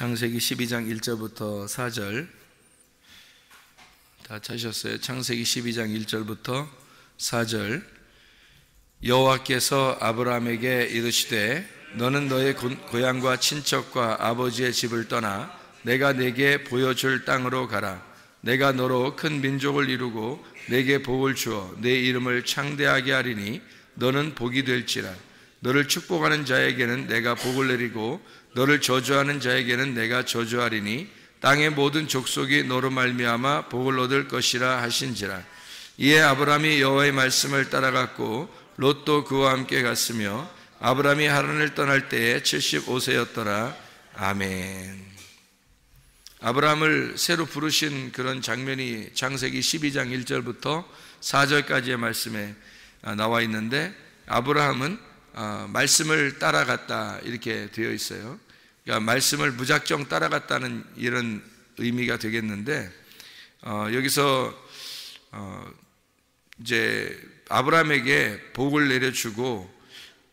창세기 12장 1절부터 4절 다 찾으셨어요? 창세기 12장 1절부터 4절. 여호와께서 아브라함에게 이르시되 너는 너의 고향과 친척과 아버지의 집을 떠나 내가 네게 보여줄 땅으로 가라. 내가 너로 큰 민족을 이루고 네게 복을 주어 네 이름을 창대하게 하리니 너는 복이 될지라. 너를 축복하는 자에게는 내가 복을 내리고 너를 저주하는 자에게는 내가 저주하리니 땅의 모든 족속이 너로 말미암아 복을 얻을 것이라 하신지라. 이에 아브라함이 여호와의 말씀을 따라갔고 롯도 그와 함께 갔으며 아브라함이 하란을 떠날 때에 75세였더라. 아멘. 아브라함을 새로 부르신 그런 장면이 창세기 12장 1절부터 4절까지의 말씀에 나와 있는데, 아브라함은 말씀을 따라갔다 이렇게 되어 있어요. 그러니까 말씀을 무작정 따라갔다는 이런 의미가 되겠는데, 여기서 이제 아브라함에게 복을 내려주고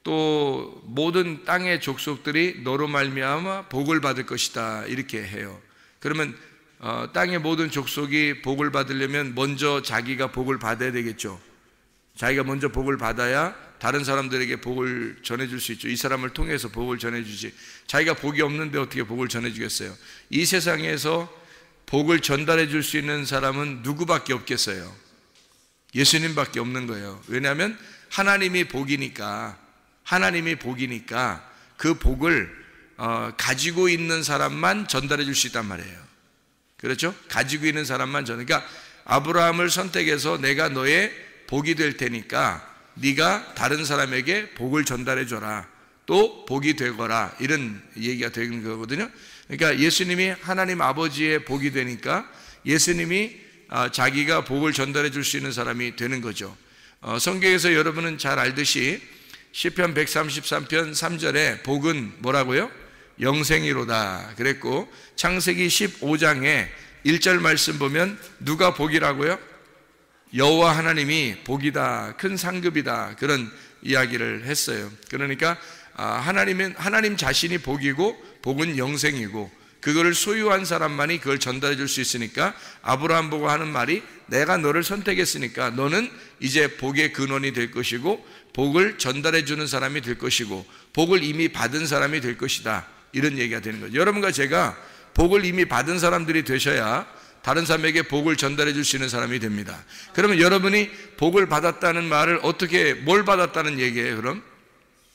또 모든 땅의 족속들이 너로 말미암아 복을 받을 것이다 이렇게 해요. 그러면 땅의 모든 족속이 복을 받으려면 먼저 자기가 복을 받아야 되겠죠. 자기가 먼저 복을 받아야 다른 사람들에게 복을 전해줄 수 있죠. 이 사람을 통해서 복을 전해주지. 자기가 복이 없는데 어떻게 복을 전해주겠어요? 이 세상에서 복을 전달해 줄 수 있는 사람은 누구밖에 없겠어요? 예수님밖에 없는 거예요. 왜냐하면 하나님이 복이니까 그 복을 가지고 있는 사람만 전달해 줄 수 있단 말이에요. 그렇죠? 가지고 있는 사람만 그러니까 아브라함을 선택해서 내가 너의 복이 될 테니까 네가 다른 사람에게 복을 전달해 줘라, 또 복이 되거라, 이런 얘기가 되는 거거든요. 그러니까 예수님이 하나님 아버지의 복이 되니까 예수님이 자기가 복을 전달해 줄 수 있는 사람이 되는 거죠. 성경에서 여러분은 잘 알듯이 시편 133편 3절에 복은 뭐라고요? 영생이로다 그랬고, 창세기 15장에 1절 말씀 보면 누가 복이라고요? 여호와 하나님이 복이다, 큰 상급이다, 그런 이야기를 했어요. 그러니까 하나님 자신이 복이고 복은 영생이고 그거를 소유한 사람만이 그걸 전달해 줄 수 있으니까 아브라함 보고 하는 말이 내가 너를 선택했으니까 너는 이제 복의 근원이 될 것이고 복을 전달해 주는 사람이 될 것이고 복을 이미 받은 사람이 될 것이다, 이런 얘기가 되는 거죠. 여러분과 제가 복을 이미 받은 사람들이 되셔야 다른 사람에게 복을 전달해 줄 수 있는 사람이 됩니다. 그러면 여러분이 복을 받았다는 말을 뭘 받았다는 얘기예요? 그럼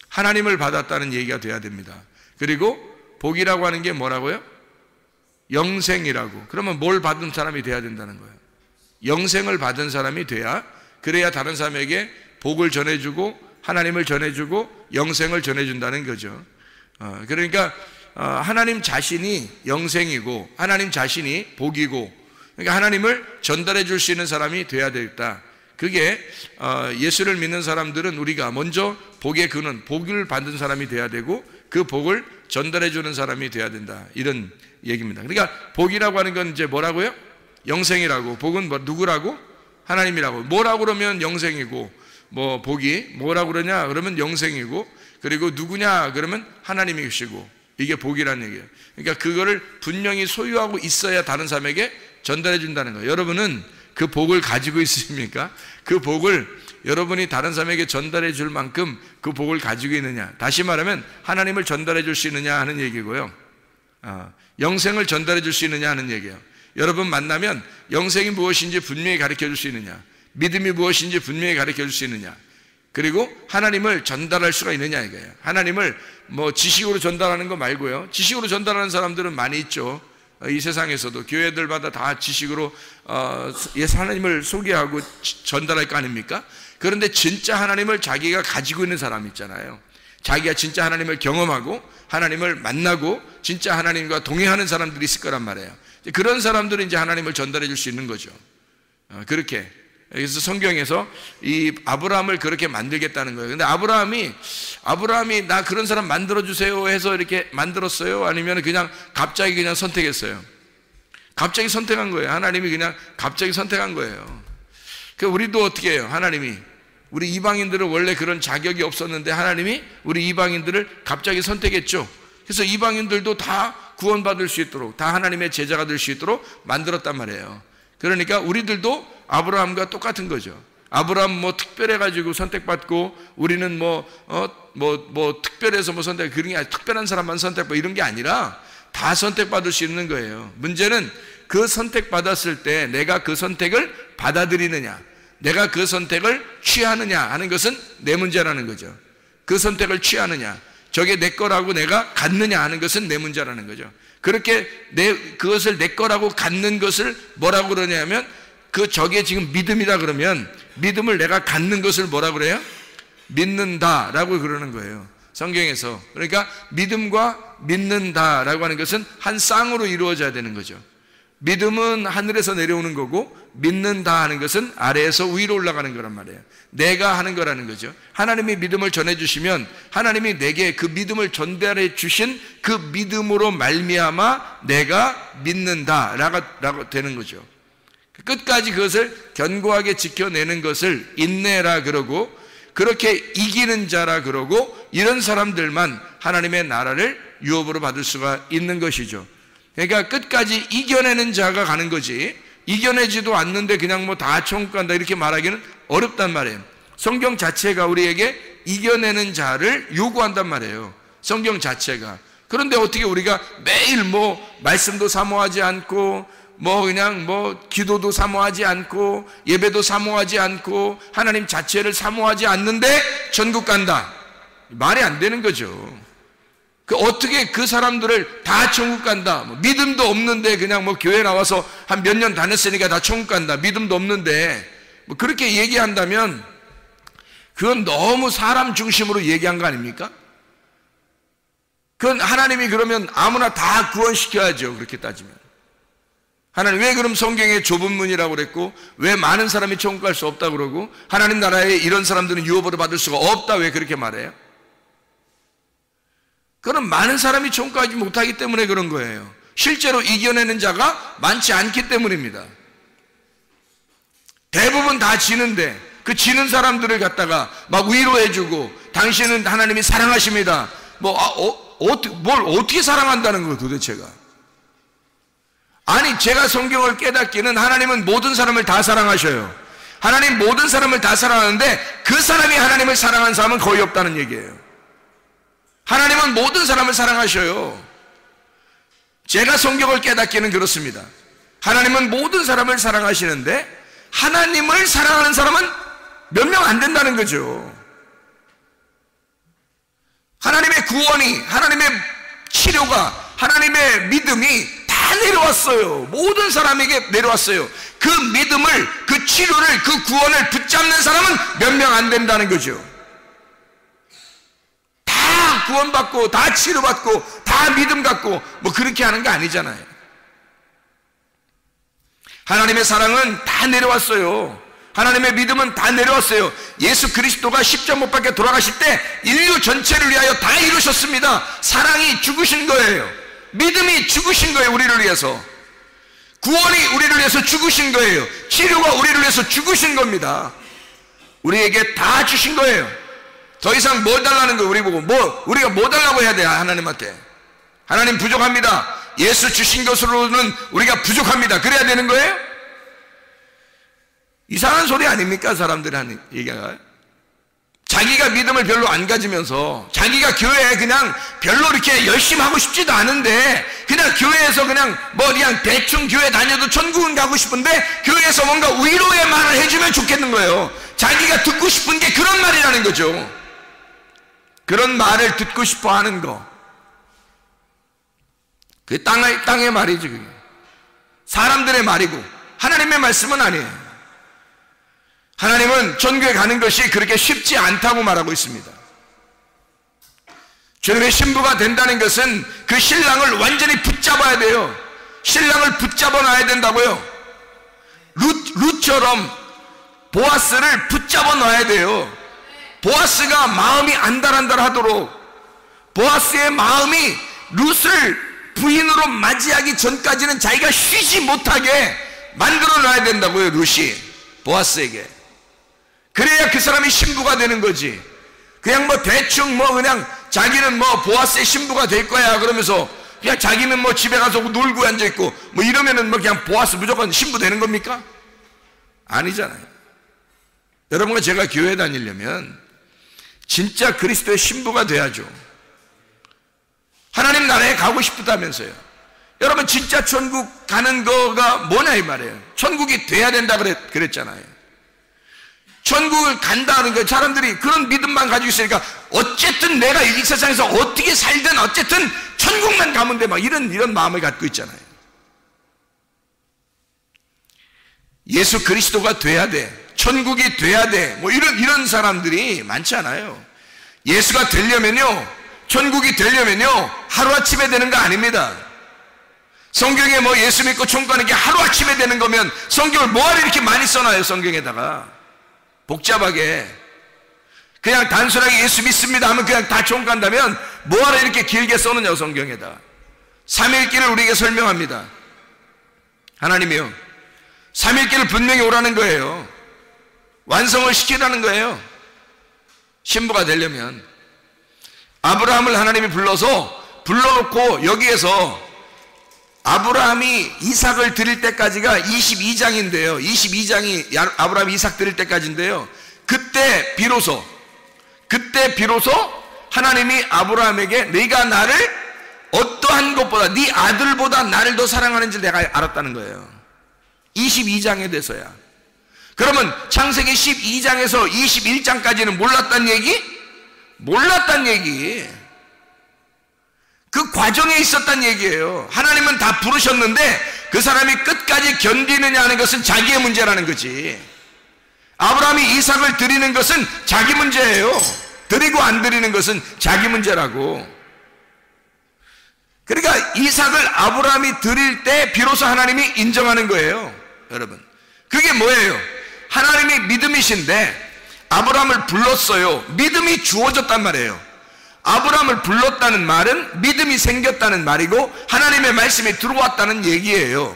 하나님을 받았다는 얘기가 돼야 됩니다. 그리고 복이라고 하는 게 뭐라고요? 영생이라고. 그러면 뭘 받은 사람이 돼야 된다는 거예요? 영생을 받은 사람이 돼야, 그래야 다른 사람에게 복을 전해주고 하나님을 전해주고 영생을 전해준다는 거죠. 그러니까 하나님 자신이 영생이고 하나님 자신이 복이고, 그러니까 하나님을 전달해 줄 수 있는 사람이 돼야 되겠다. 그게 예수를 믿는 사람들은 우리가 먼저 복의 근원, 복을 받은 사람이 돼야 되고 그 복을 전달해 주는 사람이 돼야 된다, 이런 얘기입니다. 그러니까 복이라고 하는 건 이제 뭐라고요? 영생이라고. 복은 누구라고? 하나님이라고. 뭐라고 그러면 영생이고, 복이 뭐라고 그러냐 그러면 영생이고, 그리고 누구냐 그러면 하나님이시고, 이게 복이라는 얘기예요. 그러니까 그거를 분명히 소유하고 있어야 다른 사람에게 전달해 준다는 거예요. 여러분은 그 복을 가지고 있습니까? 그 복을 여러분이 다른 사람에게 전달해 줄 만큼 그 복을 가지고 있느냐, 다시 말하면 하나님을 전달해 줄 수 있느냐 하는 얘기고요. 영생을 전달해 줄 수 있느냐 하는 얘기예요. 여러분 만나면 영생이 무엇인지 분명히 가르쳐 줄 수 있느냐, 믿음이 무엇인지 분명히 가르쳐 줄 수 있느냐, 그리고 하나님을 전달할 수가 있느냐 이거예요. 하나님을 지식으로 전달하는 거 말고요. 지식으로 전달하는 사람들은 많이 있죠. 이 세상에서도 교회들마다 다 지식으로 하나님을 소개하고 전달할 거 아닙니까? 그런데 진짜 하나님을 자기가 가지고 있는 사람 있잖아요. 자기가 진짜 하나님을 경험하고 하나님을 만나고 진짜 하나님과 동행하는 사람들이 있을 거란 말이에요. 그런 사람들은 이제 하나님을 전달해 줄 수 있는 거죠. 그렇게. 그래서 성경에서 이 아브라함을 그렇게 만들겠다는 거예요. 근데 아브라함이 나 그런 사람 만들어 주세요 해서 이렇게 만들었어요? 아니면 그냥 갑자기 그냥 선택했어요? 갑자기 선택한 거예요. 하나님이 그냥 갑자기 선택한 거예요. 우리도 어떻게 해요? 하나님이 우리 이방인들은 원래 그런 자격이 없었는데 하나님이 우리 이방인들을 갑자기 선택했죠. 그래서 이방인들도 다 구원받을 수 있도록, 다 하나님의 제자가 될 수 있도록 만들었단 말이에요. 그러니까 우리들도 아브라함과 똑같은 거죠. 아브라함 뭐 특별해가지고 선택받고 우리는 뭐 특별해서 뭐 선택, 그런 게 아니라 특별한 사람만 선택받고 이런 게 아니라 다 선택받을 수 있는 거예요. 문제는 그 선택받았을 때 내가 그 선택을 받아들이느냐, 내가 그 선택을 취하느냐 하는 것은 내 문제라는 거죠. 그 선택을 취하느냐, 저게 내 거라고 내가 갖느냐 하는 것은 내 문제라는 거죠. 그렇게 그것을 내 거라고 갖는 것을 뭐라고 그러냐면, 저게 지금 믿음이다 그러면 믿음을 내가 갖는 것을 뭐라고 그래요? 믿는다라고 그러는 거예요, 성경에서. 그러니까 믿음과 믿는다라고 하는 것은 한 쌍으로 이루어져야 되는 거죠. 믿음은 하늘에서 내려오는 거고 믿는다 하는 것은 아래에서 위로 올라가는 거란 말이에요. 내가 하는 거라는 거죠. 하나님이 믿음을 전해주시면 하나님이 내게 그 믿음을 전달해 주신 그 믿음으로 말미암아 내가 믿는다라고 되는 거죠. 끝까지 그것을 견고하게 지켜내는 것을 인내라 그러고, 그렇게 이기는 자라 그러고, 이런 사람들만 하나님의 나라를 유업으로 받을 수가 있는 것이죠. 그러니까 끝까지 이겨내는 자가 가는 거지, 이겨내지도 않는데 그냥 뭐 다 천국 간다 이렇게 말하기는 어렵단 말이에요. 성경 자체가 우리에게 이겨내는 자를 요구한단 말이에요, 성경 자체가. 그런데 어떻게 우리가 매일 뭐 말씀도 사모하지 않고 그냥 기도도 사모하지 않고 예배도 사모하지 않고 하나님 자체를 사모하지 않는데 천국 간다, 말이 안 되는 거죠. 어떻게 그 사람들을 다 천국 간다, 믿음도 없는데 그냥 교회 나와서 한 몇 년 다녔으니까 다 천국 간다, 믿음도 없는데 그렇게 얘기한다면 그건 너무 사람 중심으로 얘기한 거 아닙니까? 그건 하나님이 그러면 아무나 다 구원시켜야죠, 그렇게 따지면. 하나님 왜 그럼 성경에 좁은 문이라고 그랬고, 왜 많은 사람이 천국 갈 수 없다고 그러고, 하나님 나라에 이런 사람들은 유업으로 받을 수가 없다 왜 그렇게 말해요? 그건 많은 사람이 천국 가지 못하기 때문에 그런 거예요. 실제로 이겨내는 자가 많지 않기 때문입니다. 대부분 다 지는데 그 지는 사람들을 갖다가 막 위로해주고, 당신은 하나님이 사랑하십니다, 뭘 어떻게 사랑한다는 거예요 도대체가. 아니, 제가 성경을 깨닫기는 하나님은 모든 사람을 다 사랑하셔요. 하나님 모든 사람을 다 사랑하는데 그 사람이 하나님을 사랑한 사람은 거의 없다는 얘기예요. 하나님은 모든 사람을 사랑하셔요. 제가 성경을 깨닫기는 그렇습니다. 하나님은 모든 사람을 사랑하시는데 하나님을 사랑하는 사람은 몇 명 안 된다는 거죠. 하나님의 구원이, 하나님의 치료가, 하나님의 믿음이 다 내려왔어요. 모든 사람에게 내려왔어요. 그 믿음을, 그 치료를, 그 구원을 붙잡는 사람은 몇 명 안 된다는 거죠. 다 구원받고 다 치료받고 다 믿음 갖고 그렇게 하는 게 아니잖아요. 하나님의 사랑은 다 내려왔어요. 하나님의 믿음은 다 내려왔어요. 예수 그리스도가 십자가 못 박혀 돌아가실 때 인류 전체를 위하여 다 이루셨습니다. 사랑이 죽으신 거예요. 믿음이 죽으신 거예요. 우리를 위해서. 구원이 우리를 위해서 죽으신 거예요. 치료가 우리를 위해서 죽으신 겁니다. 우리에게 다 주신 거예요. 더 이상 뭐 달라는 거예요? 우리 보고 우리가 뭐 달라고 해야 돼요? 하나님한테. 하나님 부족합니다. 예수 주신 것으로는 우리가 부족합니다. 그래야 되는 거예요? 이상한 소리 아닙니까? 사람들이 하는 얘기가. 자기가 믿음을 별로 안 가지면서 자기가 교회에 그냥 별로 이렇게 열심히 하고 싶지도 않은데 그냥 교회에서 그냥 대충 교회 다녀도 천국은 가고 싶은데 교회에서 뭔가 위로의 말을 해주면 좋겠는 거예요. 자기가 듣고 싶은 게 그런 말이라는 거죠. 그런 말을 듣고 싶어 하는 거. 그게 땅의 말이지. 그게. 사람들의 말이고 하나님의 말씀은 아니에요. 하나님은 천국에 가는 것이 그렇게 쉽지 않다고 말하고 있습니다. 주님의 신부가 된다는 것은 그 신랑을 완전히 붙잡아야 돼요. 신랑을 붙잡아 놔야 된다고요. 룻처럼 보아스를 붙잡아 놔야 돼요. 보아스가 마음이 안달하도록, 보아스의 마음이 룻을 부인으로 맞이하기 전까지는 자기가 쉬지 못하게 만들어 놔야 된다고요. 룻이 보아스에게. 그래야 그 사람이 신부가 되는 거지. 그냥 대충 그냥 자기는 보아스의 신부가 될 거야 그러면서 그냥 자기는 뭐 집에 가서 놀고 앉아있고 뭐 이러면은 뭐 그냥 보아서 무조건 신부 되는 겁니까? 아니잖아요. 여러분과 제가 교회 다니려면 진짜 그리스도의 신부가 돼야죠. 하나님 나라에 가고 싶다면서요. 여러분 진짜 천국 가는 거가 뭐냐 이 말이에요. 천국이 돼야 된다 그랬잖아요. 천국을 간다는 거 사람들이 그런 믿음만 가지고 있으니까 어쨌든 내가 이 세상에서 어떻게 살든 어쨌든 천국만 가면 돼 막 이런 마음을 갖고 있잖아요. 예수 그리스도가 돼야 돼, 천국이 돼야 돼, 뭐 이런 사람들이 많지 않아요. 예수가 되려면요, 천국이 되려면요 하루아침에 되는 거 아닙니다. 성경에 뭐 예수 믿고 천국 가는 게 하루아침에 되는 거면 성경을 뭐하러 이렇게 많이 써놔요. 성경에다가 복잡하게 그냥 단순하게 예수 믿습니다 하면 그냥 다 천국 간다면 뭐하러 이렇게 길게 써느냐고. 성경에다 삼위일체를 우리에게 설명합니다. 하나님이요 삼위일체를 분명히 오라는 거예요. 완성을 시키라는 거예요. 신부가 되려면 아브라함을 하나님이 불러놓고 여기에서 아브라함이 이삭을 드릴 때까지가 22장인데요 22장이 아브라함이 이삭 드릴 때까지인데요 그때 비로소 하나님이 아브라함에게 네가 나를 어떠한 것보다 네 아들보다 나를 더 사랑하는지 내가 알았다는 거예요. 22장에 돼서야. 그러면 창세기 12장에서 21장까지는 몰랐단 얘기? 몰랐단 얘기. 그 과정에 있었단 얘기예요. 하나님은 다 부르셨는데 그 사람이 끝까지 견디느냐 하는 것은 자기의 문제라는 거지. 아브라함이 이삭을 드리는 것은 자기 문제예요. 드리고 안 드리는 것은 자기 문제라고. 그러니까 이삭을 아브라함이 드릴 때 비로소 하나님이 인정하는 거예요. 여러분 그게 뭐예요? 하나님이 믿음이신데 아브라함을 불렀어요. 믿음이 주어졌단 말이에요. 아브라함을 불렀다는 말은 믿음이 생겼다는 말이고 하나님의 말씀이 들어왔다는 얘기예요.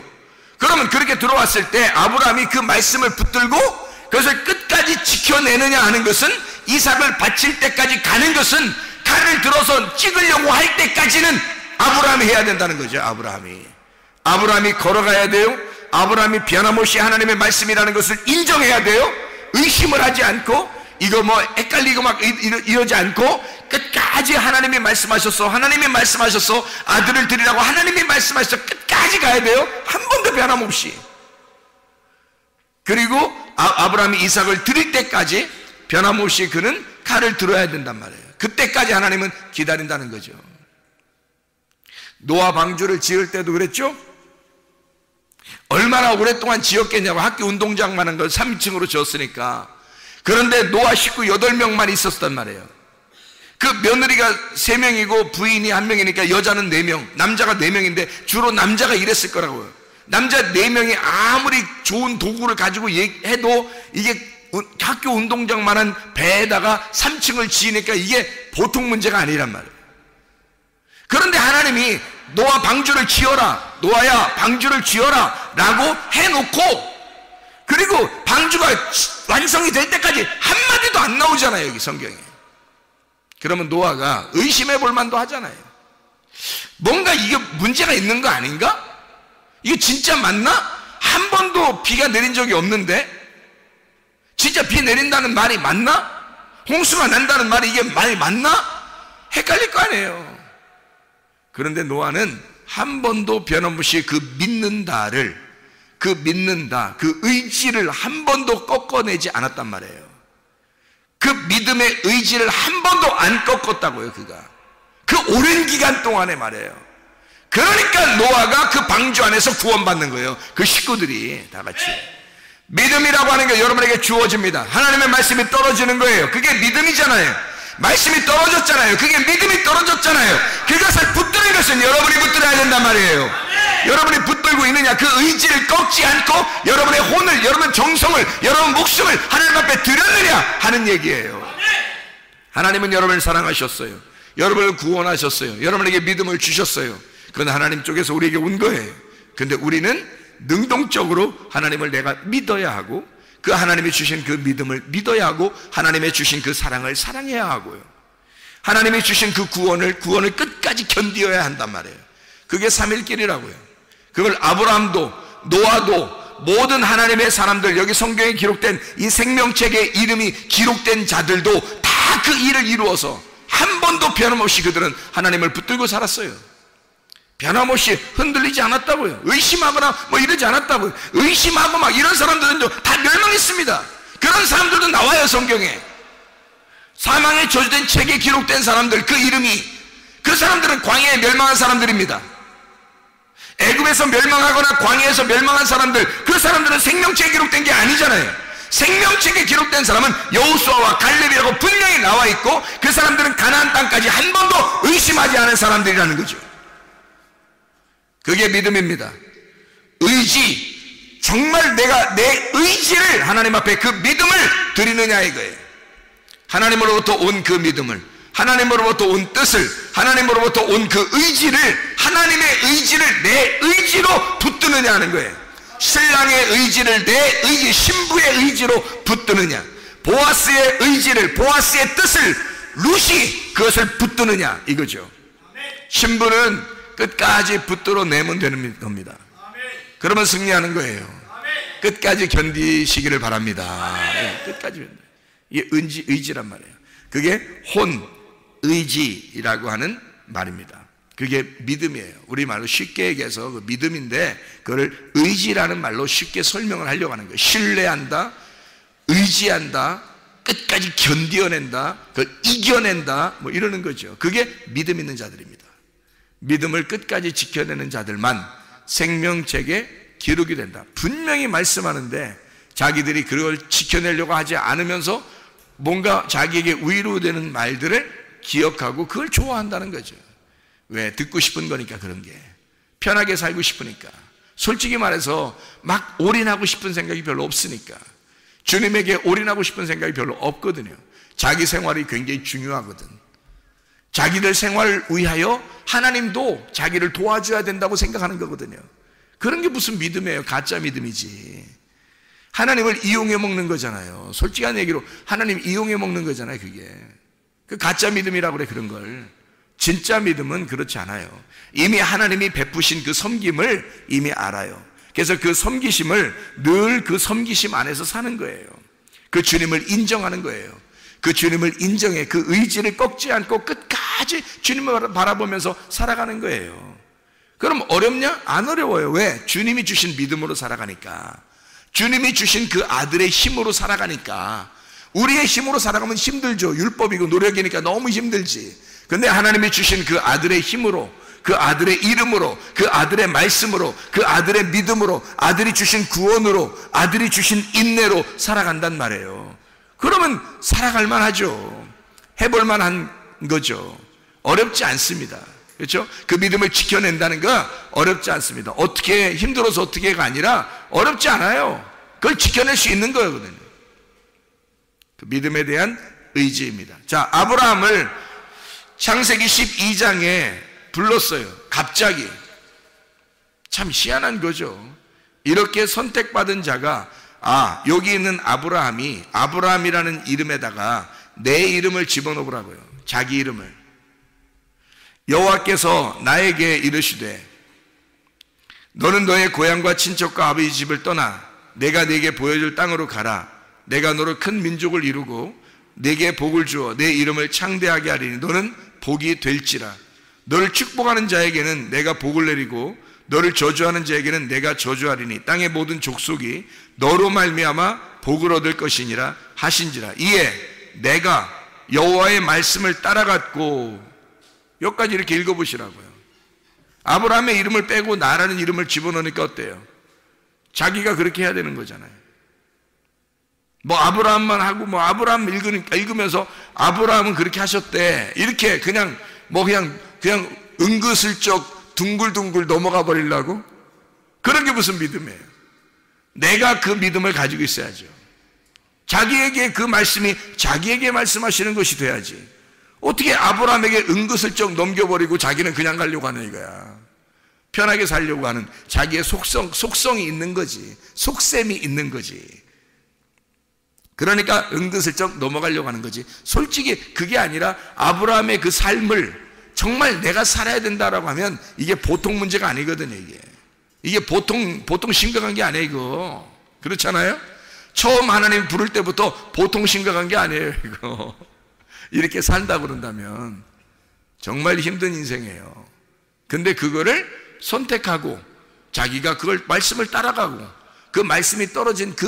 그러면 그렇게 들어왔을 때 아브라함이 그 말씀을 붙들고 그것을 끝까지 지켜내느냐 하는 것은 이삭을 바칠 때까지 가는 것은 칼을 들어서 찍으려고 할 때까지는 아브라함이 해야 된다는 거죠. 아브라함이 걸어가야 돼요. 아브라함이 변함없이 하나님의 말씀이라는 것을 인정해야 돼요. 의심을 하지 않고 이거 뭐 헷갈리고 막 이러지 않고 끝까지 하나님이 말씀하셨어, 하나님이 말씀하셨어, 아들을 드리라고 하나님이 말씀하셨어, 끝까지 가야 돼요. 한 번도 변함없이. 그리고 아브라함이 이삭을 드릴 때까지 변함없이 그는 칼을 들어야 된단 말이에요. 그때까지 하나님은 기다린다는 거죠. 노아 방주를 지을 때도 그랬죠. 얼마나 오랫동안 지었겠냐고. 학교 운동장만한 걸 3층으로 지었으니까. 그런데 노아 식구 8명만 있었단 말이에요. 그 며느리가 3명이고 부인이 1명이니까 여자는 4명, 남자가 4명인데 주로 남자가 일했을 거라고요. 남자 4명이 아무리 좋은 도구를 가지고 해도 이게 학교 운동장만한 배에다가 3층을 지으니까 이게 보통 문제가 아니란 말이에요. 그런데 하나님이 노아 방주를 지어라, 노아야 방주를 지어라 라고 해놓고 그리고 방주가 완성이 될 때까지 한마디도 안 나오잖아요, 여기 성경에. 그러면 노아가 의심해 볼 만도 하잖아요. 뭔가 이게 문제가 있는 거 아닌가? 이게 진짜 맞나? 한 번도 비가 내린 적이 없는데 진짜 비 내린다는 말이 맞나? 홍수가 난다는 말이 이게 말이 맞나? 헷갈릴 거 아니에요. 그런데 노아는 한 번도 변함없이 그 믿는다, 그 의지를 한 번도 꺾어내지 않았단 말이에요. 그 믿음의 의지를 한 번도 안 꺾었다고요, 그가. 그 오랜 기간 동안에 말이에요. 그러니까 노아가 그 방주 안에서 구원받는 거예요. 그 식구들이 다 같이. 믿음이라고 하는 게 여러분에게 주어집니다. 하나님의 말씀이 떨어지는 거예요. 그게 믿음이잖아요. 말씀이 떨어졌잖아요. 그게 믿음이 떨어졌잖아요. 그것을 붙드는 것은 여러분이 붙들어야 된단 말이에요. 여러분이 붙들고 있느냐, 그 의지를 꺾지 않고 여러분의 혼을, 여러분 정성을, 여러분 목숨을 하나님 앞에 드렸느냐 하는 얘기예요. 하나님은 여러분을 사랑하셨어요. 여러분을 구원하셨어요. 여러분에게 믿음을 주셨어요. 그건 하나님 쪽에서 우리에게 온 거예요. 근데 우리는 능동적으로 하나님을 내가 믿어야 하고 그 하나님이 주신 그 믿음을 믿어야 하고 하나님의 주신 그 사랑을 사랑해야 하고요. 하나님이 주신 그 구원을 끝까지 견디어야 한단 말이에요. 그게 3일길이라고요. 그걸 아브라함도 노아도 모든 하나님의 사람들, 여기 성경에 기록된 이 생명책에 이름이 기록된 자들도 다 그 일을 이루어서 한 번도 변함없이 그들은 하나님을 붙들고 살았어요. 변함없이 흔들리지 않았다고요. 의심하거나 뭐 이러지 않았다고요. 의심하고 막 이런 사람들은 다 멸망했습니다. 그런 사람들도 나와요, 성경에. 사망의 저주된 책에 기록된 사람들, 그 이름이, 그 사람들은 광야에 멸망한 사람들입니다. 애굽에서 멸망하거나 광야에서 멸망한 사람들, 그 사람들은 생명책에 기록된 게 아니잖아요. 생명책에 기록된 사람은 여호수아와 갈렙이라고 분명히 나와 있고, 그 사람들은 가나안 땅까지 한 번도 의심하지 않은 사람들이라는 거죠. 그게 믿음입니다. 의지, 정말 내가 내 의지를 하나님 앞에 그 믿음을 드리느냐 이거예요. 하나님으로부터 온 그 믿음을, 하나님으로부터 온 뜻을, 하나님으로부터 온 그 의지를, 하나님의 의지를 내 의지로 붙드느냐 하는 거예요. 신랑의 의지를 내 의지, 신부의 의지로 붙드느냐, 보아스의 의지를, 보아스의 뜻을 룻이 그것을 붙드느냐 이거죠. 신부는 끝까지 붙들어 내면 되는 겁니다. 그러면 승리하는 거예요. 끝까지 견디시기를 바랍니다. 네, 끝까지 견뎌. 이게 의지란 말이에요. 그게 혼의지라고 하는 말입니다. 그게 믿음이에요. 우리말로 쉽게 얘기해서 그 믿음인데, 그걸 의지라는 말로 쉽게 설명을 하려고 하는 거예요. 신뢰한다, 의지한다, 끝까지 견뎌낸다, 그걸 이겨낸다, 뭐 이러는 거죠. 그게 믿음 있는 자들입니다. 믿음을 끝까지 지켜내는 자들만 생명책에 기록이 된다. 분명히 말씀하는데 자기들이 그걸 지켜내려고 하지 않으면서 뭔가 자기에게 위로되는 말들을 기억하고 그걸 좋아한다는 거죠. 왜? 듣고 싶은 거니까. 그런 게 편하게 살고 싶으니까. 솔직히 말해서 막 올인하고 싶은 생각이 별로 없으니까. 주님에게 올인하고 싶은 생각이 별로 없거든요. 자기 생활이 굉장히 중요하거든. 자기들 생활을 위하여 하나님도 자기를 도와줘야 된다고 생각하는 거거든요. 그런 게 무슨 믿음이에요? 가짜 믿음이지. 하나님을 이용해 먹는 거잖아요. 솔직한 얘기로 하나님 이용해 먹는 거잖아요. 그게 그 가짜 믿음이라고 그래. 그런 걸. 진짜 믿음은 그렇지 않아요. 이미 하나님이 베푸신 그 섬김을 이미 알아요. 그래서 그 섬기심을 늘 그 섬기심 안에서 사는 거예요. 그 주님을 인정하는 거예요. 그 주님을 인정해 그 의지를 꺾지 않고 끝까지 주님을 바라보면서 살아가는 거예요. 그럼 어렵냐? 안 어려워요. 왜? 주님이 주신 믿음으로 살아가니까. 주님이 주신 그 아들의 힘으로 살아가니까. 우리의 힘으로 살아가면 힘들죠. 율법이고 노력이니까 너무 힘들지. 근데 하나님이 주신 그 아들의 힘으로, 그 아들의 이름으로, 그 아들의 말씀으로, 그 아들의 믿음으로, 아들이 주신 구원으로, 아들이 주신 인내로 살아간단 말이에요. 그러면 살아갈 만하죠. 해볼 만한 거죠. 어렵지 않습니다. 그렇죠? 그 믿음을 지켜낸다는 거 어렵지 않습니다. 어떻게 힘들어서 어떻게가 아니라 어렵지 않아요. 그걸 지켜낼 수 있는 거거든요. 그 믿음에 대한 의지입니다. 자, 아브라함을 창세기 12장에 불렀어요. 갑자기. 참 희한한 거죠. 이렇게 선택받은 자가, 여기 있는 아브라함이 아브라함이라는 이름에다가 내 이름을 집어넣으라고요. 자기 이름을. 여호와께서 나에게 이르시되 너는 너의 고향과 친척과 아버지 집을 떠나 내가 네게 보여줄 땅으로 가라. 내가 너로 큰 민족을 이루고 네게 복을 주어 내 이름을 창대하게 하리니 너는 복이 될지라. 너를 축복하는 자에게는 내가 복을 내리고 너를 저주하는 자에게는 내가 저주하리니 땅의 모든 족속이 너로 말미암아 복을 얻을 것이니라 하신지라. 이에 내가 여호와의 말씀을 따라갔고, 여기까지 이렇게 읽어보시라고요. 아브라함의 이름을 빼고 나라는 이름을 집어넣으니까 어때요? 자기가 그렇게 해야 되는 거잖아요. 뭐 아브라함만 하고 뭐 아브라함 읽으면서 아브라함은 그렇게 하셨대, 이렇게 그냥 은근슬쩍 둥글둥글 넘어가 버리려고? 그런 게 무슨 믿음이에요? 내가 그 믿음을 가지고 있어야죠. 자기에게 그 말씀이 자기에게 말씀하시는 것이 돼야지. 어떻게 아브라함에게 은근슬쩍 넘겨버리고 자기는 그냥 가려고 하는 이거야. 편하게 살려고 하는 자기의 속성이 있는 거지. 속셈이 있는 거지. 그러니까 은근슬쩍 넘어가려고 하는 거지. 솔직히 그게 아니라 아브라함의 그 삶을 정말 내가 살아야 된다라고 하면 이게 보통 문제가 아니거든요. 이게 보통 심각한 게 아니에요. 이거 그렇잖아요. 처음 하나님 부를 때부터 보통 심각한 게 아니에요. 이거 이렇게 산다 그런다면 정말 힘든 인생이에요. 근데 그거를 선택하고 자기가 그걸 말씀을 따라가고 그 말씀이 떨어진 그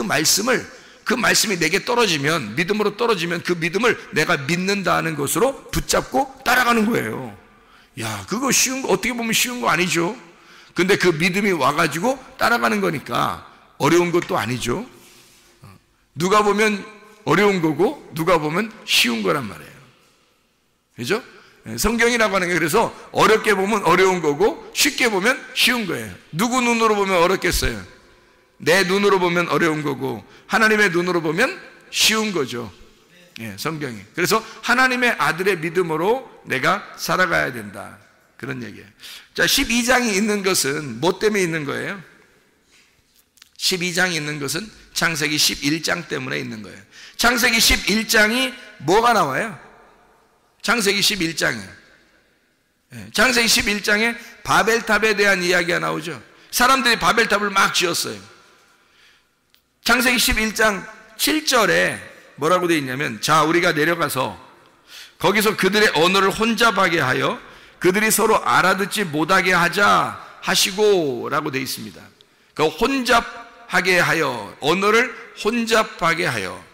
말씀이 내게 떨어지면, 믿음으로 떨어지면 그 믿음을 내가 믿는다는 것으로 붙잡고 따라가는 거예요. 야, 그거 어떻게 보면 쉬운 거 아니죠. 근데 그 믿음이 와가지고 따라가는 거니까 어려운 것도 아니죠. 누가 보면 어려운 거고 누가 보면 쉬운 거란 말이에요. 그죠? 성경이라고 하는 게 그래서 어렵게 보면 어려운 거고 쉽게 보면 쉬운 거예요. 누구 눈으로 보면 어렵겠어요? 내 눈으로 보면 어려운 거고 하나님의 눈으로 보면 쉬운 거죠. 성경이. 그래서 하나님의 아들의 믿음으로 내가 살아가야 된다, 그런 얘기예요. 자, 12장이 있는 것은 뭐 때문에 있는 거예요? 12장이 있는 것은 창세기 11장 때문에 있는 거예요. 창세기 11장이 뭐가 나와요? 창세기 11장에 창세기 11장에 바벨탑에 대한 이야기가 나오죠. 사람들이 바벨탑을 막 지었어요. 창세기 11장 7절에 뭐라고 되어 있냐면, 자, 우리가 내려가서 거기서 그들의 언어를 혼잡하게 하여 그들이 서로 알아듣지 못하게 하자 하시고 라고 되어 있습니다. 그 혼잡하게 하여, 언어를 혼잡하게 하여.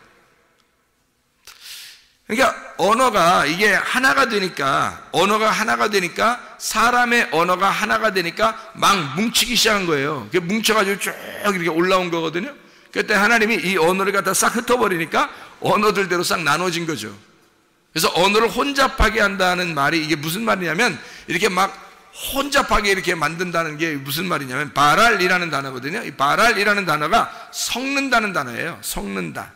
그러니까 언어가 이게 하나가 되니까, 사람의 언어가 하나가 되니까 막 뭉치기 시작한 거예요. 뭉쳐가지고 쭉 이렇게 올라온 거거든요. 그때 하나님이 이 언어를 갖다 싹 흩어버리니까 언어들대로 싹 나눠진 거죠. 그래서 언어를 혼잡하게 한다는 말이 이게 무슨 말이냐면, 이렇게 막 혼잡하게 이렇게 만든다는 게 무슨 말이냐면 바랄이라는 단어거든요. 이 바랄이라는 단어가 섞는다는 단어예요. 섞는다,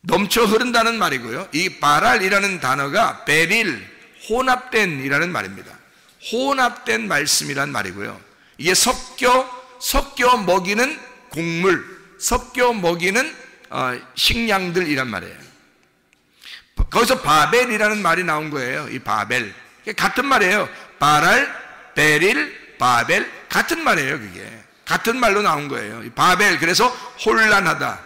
넘쳐 흐른다는 말이고요. 이 바랄이라는 단어가 베릴, 혼합된이라는 말입니다. 혼합된 말씀이란 말이고요. 이게 섞여 먹이는 곡물, 섞여 먹이는 식량들이란 말이에요. 거기서 바벨이라는 말이 나온 거예요. 이 바벨, 같은 말이에요. 바랄, 베릴, 바벨, 같은 말이에요. 그게 같은 말로 나온 거예요. 이 바벨, 그래서 혼란하다,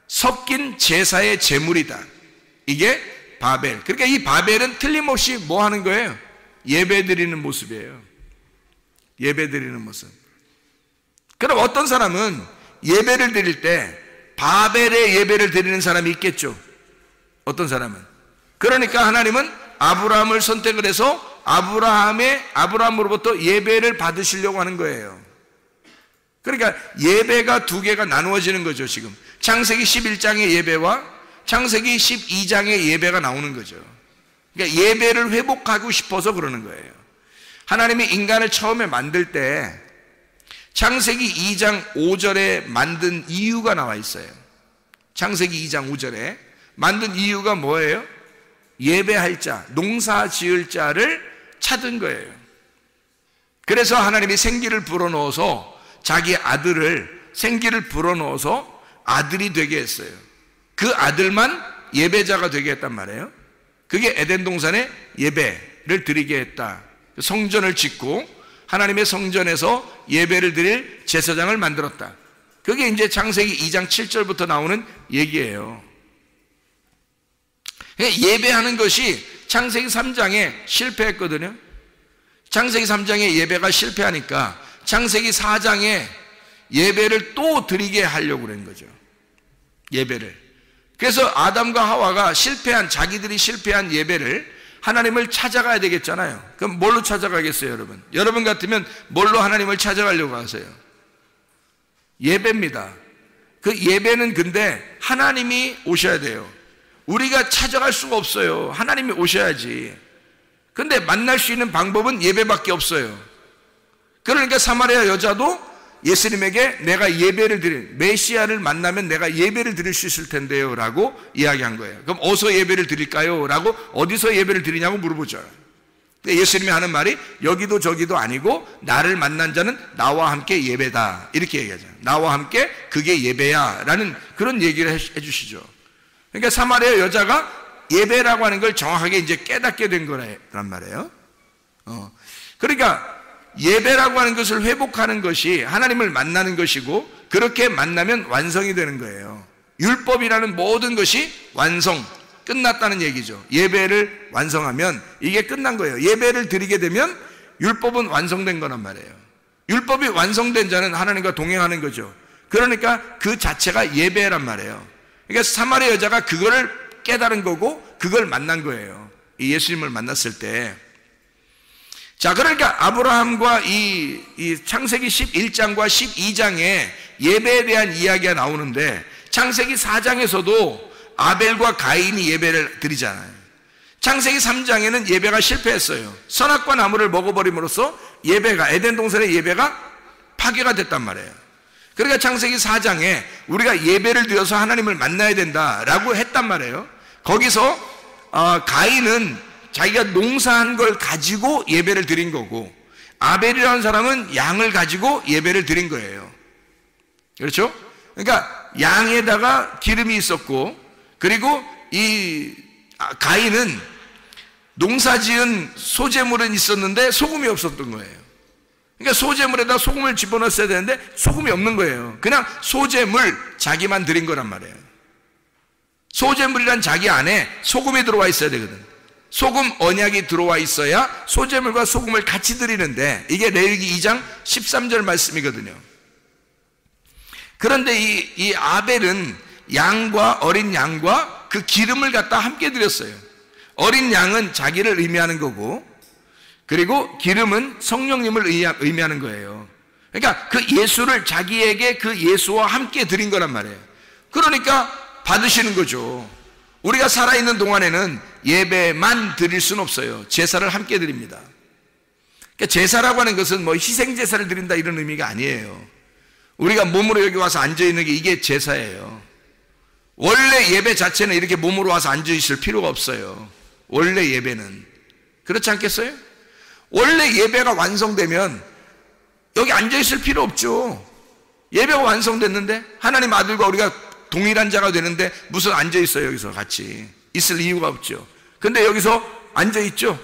섞인 제사의 제물이다, 이게 바벨. 그러니까 이 바벨은 틀림없이 뭐 하는 거예요? 예배 드리는 모습이에요. 예배 드리는 모습. 그럼 어떤 사람은 예배를 드릴 때 바벨의 예배를 드리는 사람이 있겠죠. 어떤 사람은. 그러니까 하나님은 아브라함을 선택을 해서 아브라함으로부터 예배를 받으시려고 하는 거예요. 그러니까 예배가 두 개가 나누어지는 거죠. 지금 창세기 11장의 예배와 창세기 12장의 예배가 나오는 거죠. 그러니까 예배를 회복하고 싶어서 그러는 거예요. 하나님이 인간을 처음에 만들 때 창세기 2장 5절에 만든 이유가 나와 있어요. 창세기 2장 5절에 만든 이유가 뭐예요? 예배할 자, 농사 지을 자를 찾은 거예요. 그래서 하나님이 생기를 불어넣어서 자기 아들을, 생기를 불어넣어서 아들이 되게 했어요. 그 아들만 예배자가 되게 했단 말이에요. 그게 에덴 동산에 예배를 드리게 했다. 성전을 짓고 하나님의 성전에서 예배를 드릴 제사장을 만들었다. 그게 이제 창세기 2장 7절부터 나오는 얘기예요. 예배하는 것이 창세기 3장에 실패했거든요. 창세기 3장에 예배가 실패하니까 창세기 4장에 예배를 또 드리게 하려고 그런 거죠. 예배를. 그래서 아담과 하와가 자기들이 실패한 예배를 하나님을 찾아가야 되겠잖아요. 그럼 뭘로 찾아가겠어요, 여러분? 여러분 같으면 뭘로 하나님을 찾아가려고 하세요? 예배입니다. 그 예배는 근데 하나님이 오셔야 돼요. 우리가 찾아갈 수가 없어요. 하나님이 오셔야지. 근데 만날 수 있는 방법은 예배밖에 없어요. 그러니까 사마리아 여자도 예수님에게 내가 예배를 메시아를 만나면 내가 예배를 드릴 수 있을 텐데요 라고 이야기한 거예요. 그럼 어디서 예배를 드릴까요? 라고 어디서 예배를 드리냐고 물어보죠. 예수님이 하는 말이 여기도 저기도 아니고 나를 만난 자는 나와 함께 예배다, 이렇게 얘기하죠. 나와 함께 그게 예배야 라는 그런 얘기를 해주시죠. 그러니까 사마리아 여자가 예배라고 하는 걸 정확하게 이제 깨닫게 된 거란 말이에요. 그러니까 예배라고 하는 것을 회복하는 것이 하나님을 만나는 것이고, 그렇게 만나면 완성이 되는 거예요. 율법이라는 모든 것이 완성, 끝났다는 얘기죠. 예배를 완성하면 이게 끝난 거예요. 예배를 드리게 되면 율법은 완성된 거란 말이에요. 율법이 완성된 자는 하나님과 동행하는 거죠. 그러니까 그 자체가 예배란 말이에요. 그러니까 사마리아 여자가 그거를 깨달은 거고 그걸 만난 거예요. 이 예수님을 만났을 때. 자, 그러니까 아브라함과 이 창세기 11장과 12장에 예배에 대한 이야기가 나오는데, 창세기 4장에서도 아벨과 가인이 예배를 드리잖아요. 창세기 3장에는 예배가 실패했어요. 선악과 나무를 먹어버림으로써 예배가, 에덴 동산의 예배가 파괴가 됐단 말이에요. 그러니까 창세기 4장에 우리가 예배를 드려서 하나님을 만나야 된다라고 했단 말이에요. 거기서 가인은 자기가 농사한 걸 가지고 예배를 드린 거고, 아벨이라는 사람은 양을 가지고 예배를 드린 거예요. 그렇죠? 그러니까 양에다가 기름이 있었고, 그리고 이 가인은 농사지은 소재물은 있었는데 소금이 없었던 거예요. 그러니까 소재물에다 소금을 집어넣었어야 되는데 소금이 없는 거예요. 그냥 소재물 자기만 드린 거란 말이에요. 소재물이란 자기 안에 소금이 들어와 있어야 되거든. 소금 언약이 들어와 있어야 소재물과 소금을 같이 드리는데, 이게 레위기 2장 13절 말씀이거든요. 그런데 이 아벨은 양과 어린 양과 그 기름을 갖다 함께 드렸어요. 어린 양은 자기를 의미하는 거고, 그리고 기름은 성령님을 의미하는 거예요. 그러니까 그 예수를 자기에게 그 예수와 함께 드린 거란 말이에요. 그러니까 받으시는 거죠. 우리가 살아있는 동안에는 예배만 드릴 수는 없어요. 제사를 함께 드립니다. 그러니까 제사라고 하는 것은 뭐 희생제사를 드린다 이런 의미가 아니에요. 우리가 몸으로 여기 와서 앉아있는 게 이게 제사예요. 원래 예배 자체는 이렇게 몸으로 와서 앉아있을 필요가 없어요. 원래 예배는. 그렇지 않겠어요? 원래 예배가 완성되면 여기 앉아있을 필요 없죠. 예배가 완성됐는데 하나님 아들과 우리가 동일한 자가 되는데 무슨 앉아있어요? 여기서 같이 있을 이유가 없죠. 근데 여기서 앉아있죠.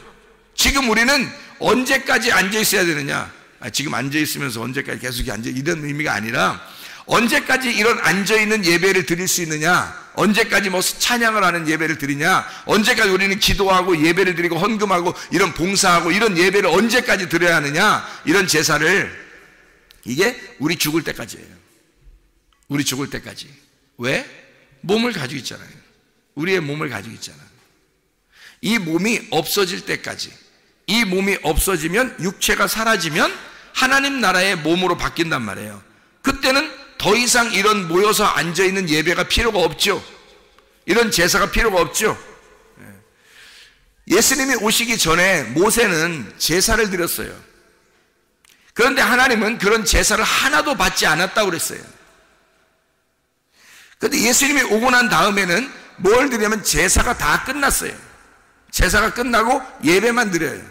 지금 우리는 언제까지 앉아있어야 되느냐? 지금 앉아있으면서 언제까지 계속 이런 의미가 아니라, 언제까지 이런 앉아있는 예배를 드릴 수 있느냐? 언제까지 뭐 찬양을 하는 예배를 드리냐? 언제까지 우리는 기도하고 예배를 드리고 헌금하고 이런 봉사하고 이런 예배를 언제까지 드려야 하느냐? 이런 제사를, 이게 우리 죽을 때까지예요. 우리 죽을 때까지. 왜? 몸을 가지고 있잖아요. 우리의 몸을 가지고 있잖아요. 이 몸이 없어질 때까지. 이 몸이 없어지면, 육체가 사라지면 하나님 나라의 몸으로 바뀐단 말이에요. 그때는 더 이상 이런 모여서 앉아있는 예배가 필요가 없죠. 이런 제사가 필요가 없죠. 예수님이 오시기 전에 모세는 제사를 드렸어요. 그런데 하나님은 그런 제사를 하나도 받지 않았다고 그랬어요. 그런데 예수님이 오고 난 다음에는 뭘 드리냐면 제사가 다 끝났어요. 제사가 끝나고 예배만 드려요.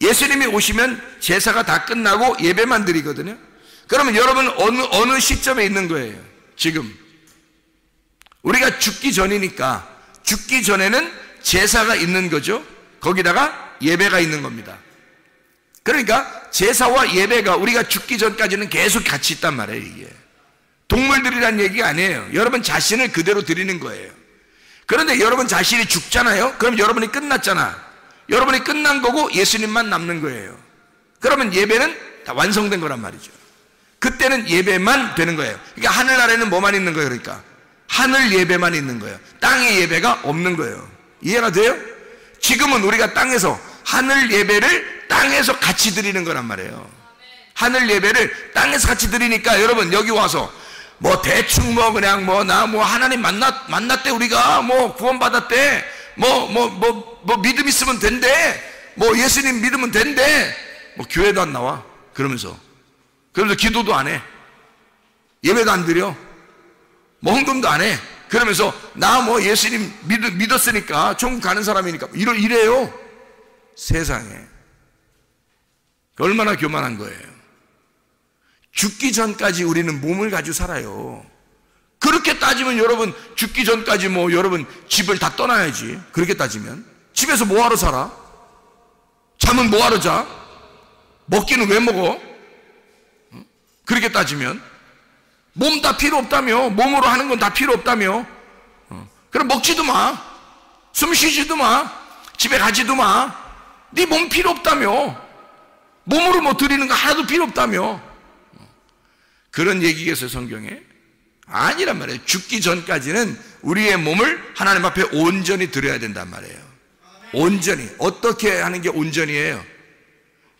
예수님이 오시면 제사가 다 끝나고 예배만 드리거든요. 그러면 여러분 어느 시점에 있는 거예요? 지금 우리가 죽기 전이니까, 죽기 전에는 제사가 있는 거죠. 거기다가 예배가 있는 겁니다. 그러니까 제사와 예배가 우리가 죽기 전까지는 계속 같이 있단 말이에요. 이게 동물들이란 얘기가 아니에요. 여러분 자신을 그대로 드리는 거예요. 그런데 여러분 자신이 죽잖아요. 그럼 여러분이 끝났잖아. 여러분이 끝난 거고 예수님만 남는 거예요. 그러면 예배는 다 완성된 거란 말이죠. 그때는 예배만 되는 거예요. 그러니까 하늘나라에는 뭐만 있는 거예요? 그러니까 하늘 예배만 있는 거예요. 땅의 예배가 없는 거예요. 이해가 돼요? 지금은 우리가 땅에서 하늘 예배를 땅에서 같이 드리는 거란 말이에요. 하늘 예배를 땅에서 같이 드리니까 여러분 여기 와서 뭐 대충 뭐 그냥 뭐 나 뭐 하나님 만났대, 우리가 뭐 구원받았대, 뭐 믿음 있으면 된대, 뭐 예수님 믿으면 된대, 뭐 교회도 안 나와. 그러면서 기도도 안 해. 예배도 안 드려. 뭐 헌금도 안 해. 그러면서 나 뭐 예수님 믿었으니까 천국 가는 사람이니까 이래요. 세상에. 얼마나 교만한 거예요. 죽기 전까지 우리는 몸을 가지고 살아요. 그 그렇게 따지면 여러분 죽기 전까지 뭐 여러분 집을 다 떠나야지. 그렇게 따지면 집에서 뭐하러 살아? 잠은 뭐하러 자? 먹기는 왜 먹어? 그렇게 따지면 몸 다 필요 없다며. 몸으로 하는 건 다 필요 없다며. 그럼 먹지도 마. 숨 쉬지도 마. 집에 가지도 마. 네 몸 필요 없다며. 몸으로 뭐 드리는 거 하나도 필요 없다며. 그런 얘기겠어요, 성경에? 아니란 말이에요. 죽기 전까지는 우리의 몸을 하나님 앞에 온전히 드려야 된단 말이에요. 온전히. 어떻게 하는 게 온전이에요?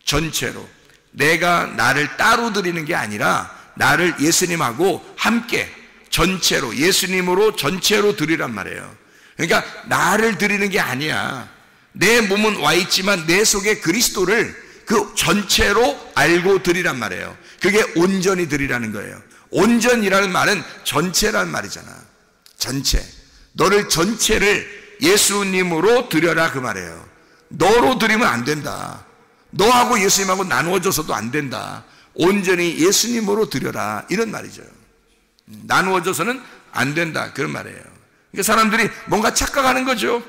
전체로. 내가 나를 따로 드리는 게 아니라 나를 예수님하고 함께 전체로, 예수님으로 전체로 드리란 말이에요. 그러니까 나를 드리는 게 아니야. 내 몸은 와 있지만 내 속에 그리스도를 그 전체로 알고 드리란 말이에요. 그게 온전히 드리라는 거예요. 온전이라는 말은 전체라는 말이잖아. 전체. 너를 전체를 예수님으로 드려라 그 말이에요. 너로 드리면 안 된다. 너하고 예수님하고 나누어져서도 안 된다. 온전히 예수님으로 드려라 이런 말이죠. 나누어져서는 안 된다 그런 말이에요. 그러니까 사람들이 뭔가 착각하는 거죠.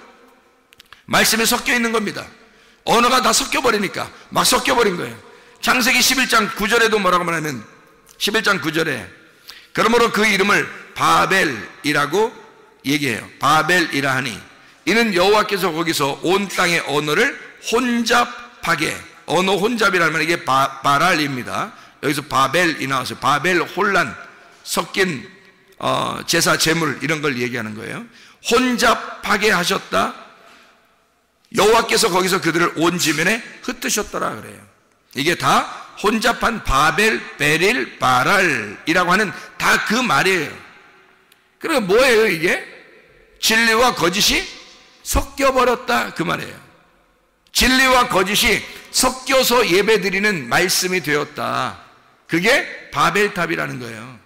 말씀에 섞여 있는 겁니다. 언어가 다 섞여버리니까 막 섞여버린 거예요. 창세기 11장 9절에도 뭐라고 말하면 11장 9절에 그러므로 그 이름을 바벨이라고 얘기해요. 바벨이라 하니 이는 여호와께서 거기서 온 땅의 언어를 혼잡하게, 언어 혼잡이라는 말은 이게 바랄입니다. 여기서 바벨이 나와서 바벨 혼란, 섞인 제사 제물 이런 걸 얘기하는 거예요. 혼잡하게 하셨다. 여호와께서 거기서 그들을 온 지면에 흩으셨더라 그래요. 이게 다 혼잡한 바벨, 베릴, 바랄이라고 하는 다 그 말이에요. 그러니까 뭐예요 이게? 진리와 거짓이 섞여버렸다 그 말이에요. 진리와 거짓이 섞여서 예배드리는 말씀이 되었다. 그게 바벨탑이라는 거예요.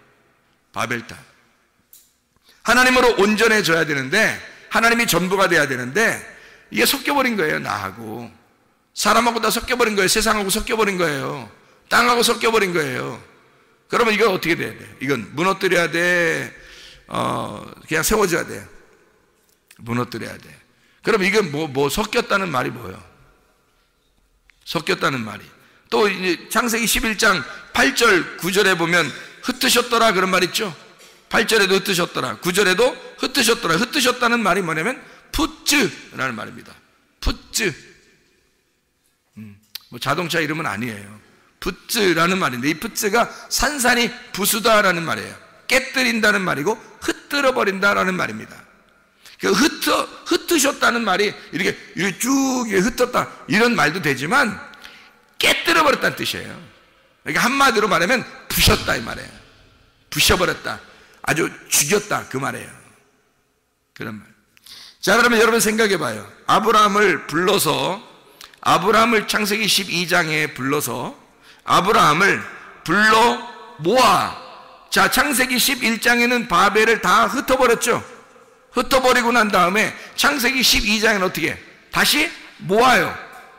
바벨탑. 하나님으로 온전해져야 되는데, 하나님이 전부가 돼야 되는데 이게 섞여버린 거예요. 나하고 사람하고 다 섞여버린 거예요. 세상하고 섞여버린 거예요. 땅하고 섞여버린 거예요. 그러면 이거 어떻게 돼야 돼요? 이건 무너뜨려야 돼? 그냥 세워져야 돼요? 무너뜨려야 돼. 그럼 이게 뭐 섞였다는 말이 뭐예요? 섞였다는 말이 또 이제 창세기 11장 8절 9절에 보면 흩으셨더라 그런 말 있죠. 8절에도 흩으셨더라, 9절에도 흩으셨더라. 흩으셨다는 말이 뭐냐면 푸츠라는 말입니다. 푸츠. 뭐 자동차 이름은 아니에요. 푸츠라는 말인데 이 푸츠가 산산이 부수다라는 말이에요. 깨뜨린다는 말이고 흩뜨려 버린다라는 말입니다. 그 흩으셨다는 말이 이렇게 쭉 흩었다 이런 말도 되지만 깨뜨려 버렸다는 뜻이에요. 그러니까 한마디로 말하면 부셨다 이 말이에요. 부셔버렸다, 아주 죽였다 그 말이에요. 그런 말. 자, 그러면 여러분 생각해 봐요. 아브라함을 창세기 12장에 불러서 아브라함을 불러 모아. 자, 창세기 11장에는 바벨을 다 흩어버렸죠. 흩어버리고 난 다음에 창세기 12장에는 어떻게 해? 다시 모아요.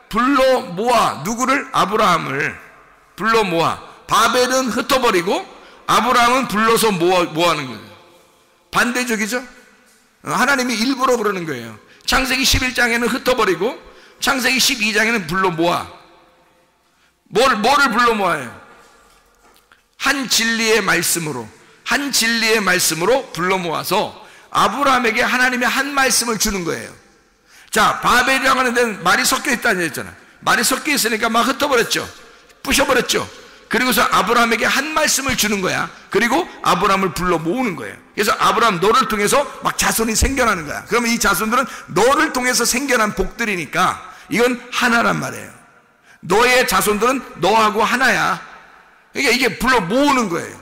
불러 모아. 누구를? 아브라함을 불러 모아. 바벨은 흩어버리고 아브라함은 불러서 모아는 거예요. 반대적이죠? 하나님이 일부러 그러는 거예요. 창세기 11장에는 흩어버리고 창세기 12장에는 불러 모아. 뭐를 불러 모아요? 한 진리의 말씀으로 불러 모아서 아브라함에게 하나님이 한 말씀을 주는 거예요. 자, 바벨이라고 하는 데는 말이 섞여 있다는 얘기잖아요. 말이 섞여 있으니까 막 흩어버렸죠. 부셔버렸죠. 그리고서 아브라함에게 한 말씀을 주는 거야. 그리고 아브라함을 불러 모으는 거예요. 그래서 아브라함 너를 통해서 막 자손이 생겨나는 거야. 그러면 이 자손들은 너를 통해서 생겨난 복들이니까 이건 하나란 말이에요. 너의 자손들은 너하고 하나야. 그러니까 이게 불러 모으는 거예요.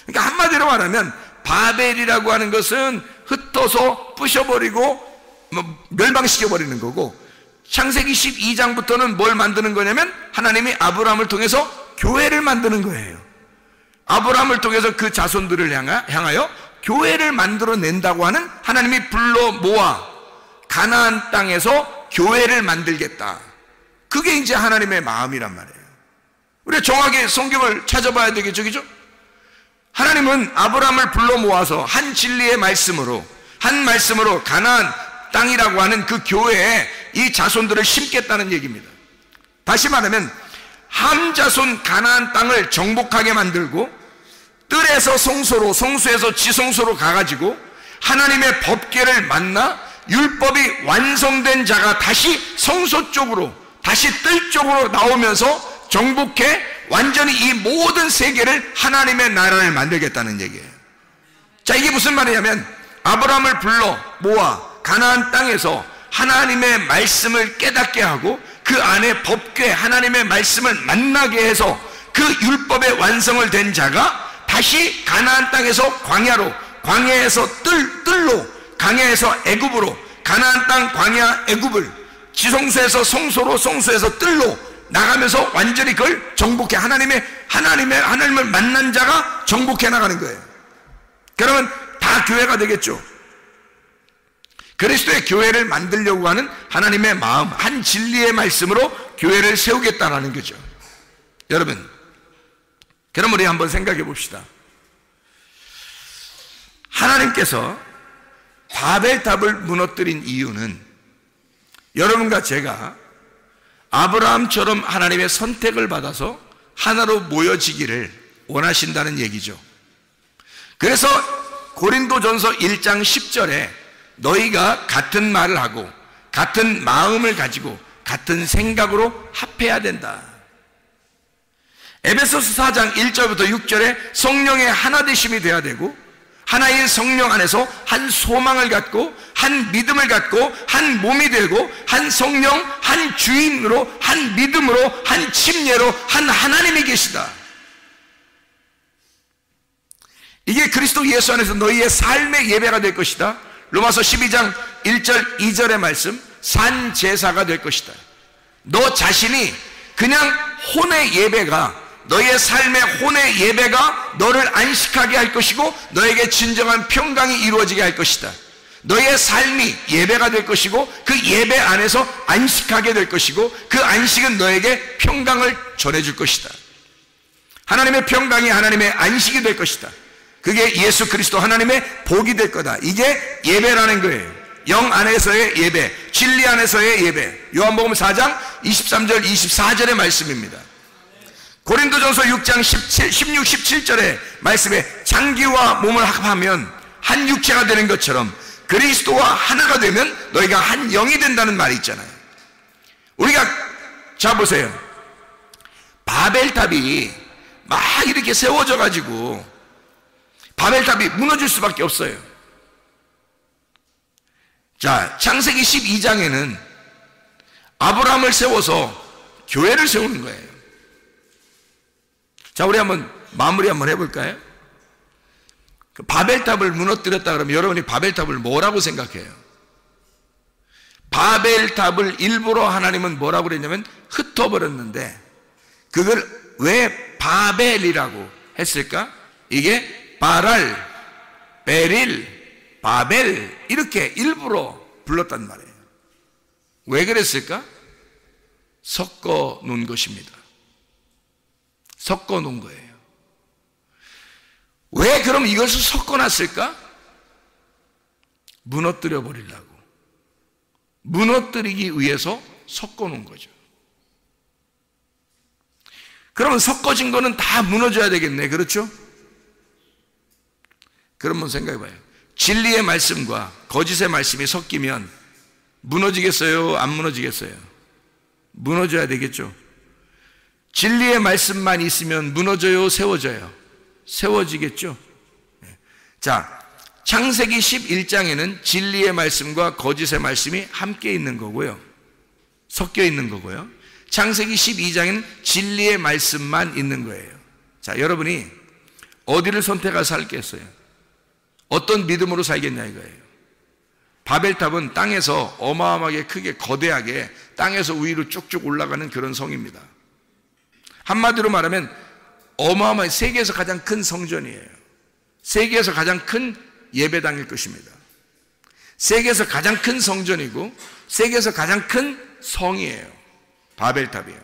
그러니까 한마디로 말하면 바벨이라고 하는 것은 흩어서 부셔버리고 멸망시켜버리는 거고, 창세기 12장부터는 뭘 만드는 거냐면 하나님이 아브라함을 통해서 교회를 만드는 거예요. 아브라함을 통해서 그 자손들을 향하여 교회를 만들어낸다고 하는, 하나님이 불러 모아 가나안 땅에서 교회를 만들겠다. 그게 이제 하나님의 마음이란 말이에요. 우리가 정확히 성경을 찾아봐야 되겠죠, 그죠? 하나님은 아브라함을 불러 모아서 한 진리의 말씀으로, 한 말씀으로 가나안 땅이라고 하는 그 교회에 이 자손들을 심겠다는 얘기입니다. 다시 말하면 함 자손 가나안 땅을 정복하게 만들고 뜰에서 성소로, 성소에서 지성소로 가가지고 하나님의 법궤를 만나 율법이 완성된 자가 다시 성소 쪽으로, 다시 뜰 쪽으로 나오면서 정복해 완전히 이 모든 세계를 하나님의 나라를 만들겠다는 얘기예요. 자, 이게 무슨 말이냐면 아브라함을 불러 모아 가나안 땅에서 하나님의 말씀을 깨닫게 하고 그 안에 법궤 하나님의 말씀을 만나게 해서 그 율법의 완성을 된 자가 다시 가나안 땅에서 광야로, 광야에서 뜰로, 강야에서 애굽으로, 가나안 땅 광야 애굽을 지성소에서 성소로, 성소에서 뜰로 나가면서 완전히 그걸 정복해 하나님을 만난 자가 정복해 나가는 거예요. 그러면 다 교회가 되겠죠. 그리스도의 교회를 만들려고 하는 하나님의 마음, 한 진리의 말씀으로 교회를 세우겠다라는 거죠. 여러분, 그럼 우리 한번 생각해 봅시다. 하나님께서 바벨탑을 무너뜨린 이유는 여러분과 제가 아브라함처럼 하나님의 선택을 받아서 하나로 모여지기를 원하신다는 얘기죠. 그래서 고린도전서 1장 10절에 너희가 같은 말을 하고 같은 마음을 가지고 같은 생각으로 합해야 된다. 에베소서 4장 1절부터 6절에 성령의 하나되심이 돼야 되고 하나의 성령 안에서 한 소망을 갖고 한 믿음을 갖고 한 몸이 되고 한 성령, 한 주인으로, 한 믿음으로, 한 침례로 한 하나님이 계시다. 이게 그리스도 예수 안에서 너희의 삶의 예배가 될 것이다. 로마서 12장 1절 2절의 말씀, 산 제사가 될 것이다. 너 자신이 그냥 혼의 예배가, 너의 삶의 혼의 예배가 너를 안식하게 할 것이고 너에게 진정한 평강이 이루어지게 할 것이다. 너의 삶이 예배가 될 것이고 그 예배 안에서 안식하게 될 것이고 그 안식은 너에게 평강을 전해줄 것이다. 하나님의 평강이 하나님의 안식이 될 것이다. 그게 예수 그리스도 하나님의 복이 될 거다. 이게 예배라는 거예요. 영 안에서의 예배, 진리 안에서의 예배. 요한복음 4장 23절 24절의 말씀입니다. 고린도전서 6장 16, 17절의 말씀에 장기와 몸을 합하면 한 육체가 되는 것처럼 그리스도와 하나가 되면 너희가 한 영이 된다는 말이 있잖아요. 우리가 자 보세요. 바벨탑이 막 이렇게 세워져 가지고 바벨탑이 무너질 수밖에 없어요. 자, 창세기 12장에는 아브라함을 세워서 교회를 세우는 거예요. 자, 우리 한번 마무리 한번 해볼까요? 그 바벨탑을 무너뜨렸다 그러면 여러분이 바벨탑을 뭐라고 생각해요? 바벨탑을 일부러 하나님은 뭐라고 그랬냐면 흩어버렸는데 그걸 왜 바벨이라고 했을까? 이게 바랄, 베릴, 바벨 이렇게 일부러 불렀단 말이에요. 왜 그랬을까? 섞어 놓은 것입니다. 섞어 놓은 거예요. 왜 그럼 이것을 섞어 놨을까? 무너뜨려 버리려고. 무너뜨리기 위해서 섞어 놓은 거죠. 그러면 섞어진 거는 다 무너져야 되겠네. 그렇죠? 그럼 한번 생각해 봐요. 진리의 말씀과 거짓의 말씀이 섞이면 무너지겠어요? 안 무너지겠어요? 무너져야 되겠죠. 진리의 말씀만 있으면 무너져요? 세워져요? 세워지겠죠. 자, 창세기 11장에는 진리의 말씀과 거짓의 말씀이 함께 있는 거고요, 섞여 있는 거고요. 창세기 12장에는 진리의 말씀만 있는 거예요. 자, 여러분이 어디를 선택해서 살겠어요? 어떤 믿음으로 살겠냐 이거예요. 바벨탑은 땅에서 어마어마하게 크게 거대하게 땅에서 위로 쭉쭉 올라가는 그런 성입니다. 한마디로 말하면 어마어마한 세계에서 가장 큰 성전이에요. 세계에서 가장 큰 예배당일 것입니다. 세계에서 가장 큰 성전이고 세계에서 가장 큰 성이에요. 바벨탑이에요.